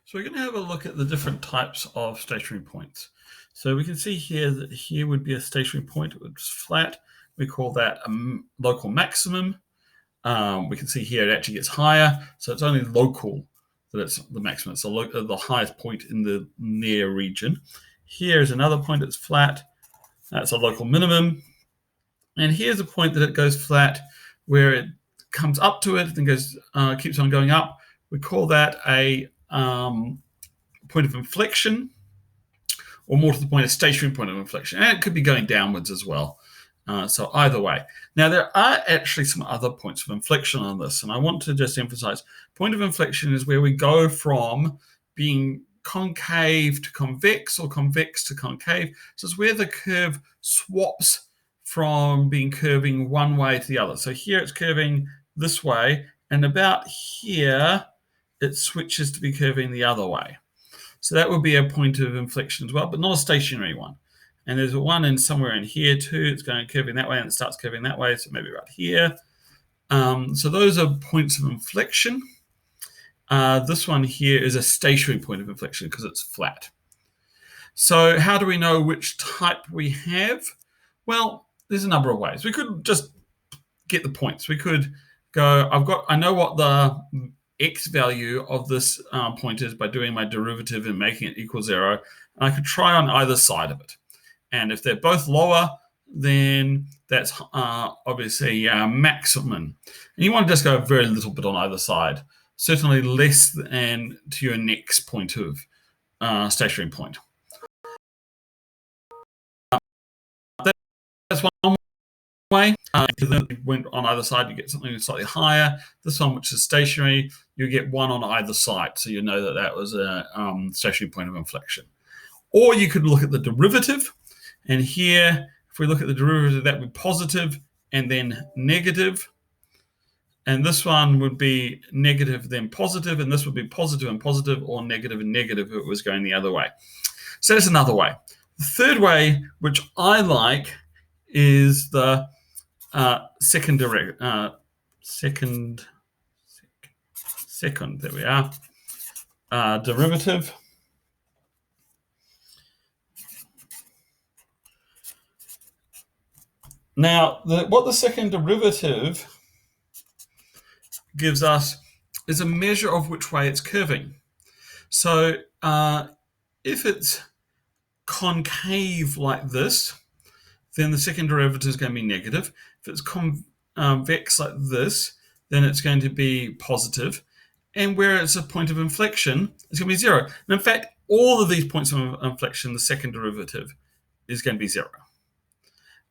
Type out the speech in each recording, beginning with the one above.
So we're going to have a look at the different types of stationary points. So we can see here that here would be a stationary point which is flat. We call that a local maximum. We can see here it actually gets higher, so it's only local that it's the maximum. It's the highest point in the near region. Here is another point that's flat. That's a local minimum. And here's a point that it goes flat where it comes up to it and goes keeps on going up. We call that a point of inflection, or more to the point, a stationary point of inflection. And it could be going downwards as well. So either way. Now, there are actually some other points of inflection on this, and I want to just emphasize point of inflection is where we go from being concave to convex or convex to concave. So it's where the curve swaps from being curving one way to the other. So here it's curving this way, and about here it switches to be curving the other way. So that would be a point of inflection as well, but not a stationary one. And there's one in somewhere in here too. It's going curving that way and it starts curving that way. So maybe right here. So those are points of inflection. This one here is a stationary point of inflection because it's flat. So how do we know which type we have? Well, there's a number of ways. We could just get the points. We could go, I know what the x value of this point is by doing my derivative and making it equal 0. And I could try on either side of it. And if they're both lower, then that's obviously maximum. And you want to just go a very little bit on either side, certainly less than to your next point of stationary point. That's one way. If you went on either side, you get something slightly higher. This one, which is stationary, you get one on either side. So you know that that was a stationary point of inflection. Or you could look at the derivative. And here, if we look at the derivative, that would be positive and then negative. And this one would be negative, then positive. And this would be positive and positive, or negative and negative if it was going the other way. So that's another way. The third way, which I like, is the second, there we are, derivative. Now, what the second derivative gives us is a measure of which way it's curving. So if it's concave like this, then the second derivative is going to be negative. If it's convex like this, then it's going to be positive. And where it's a point of inflection, it's going to be 0. And in fact, all of these points of inflection, the second derivative is going to be 0.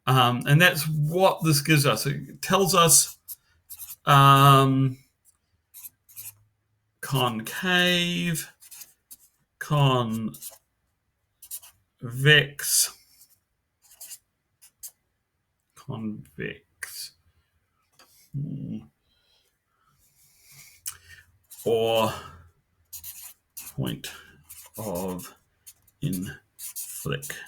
And that's what this gives us. It tells us concave, convex, or point of inflection.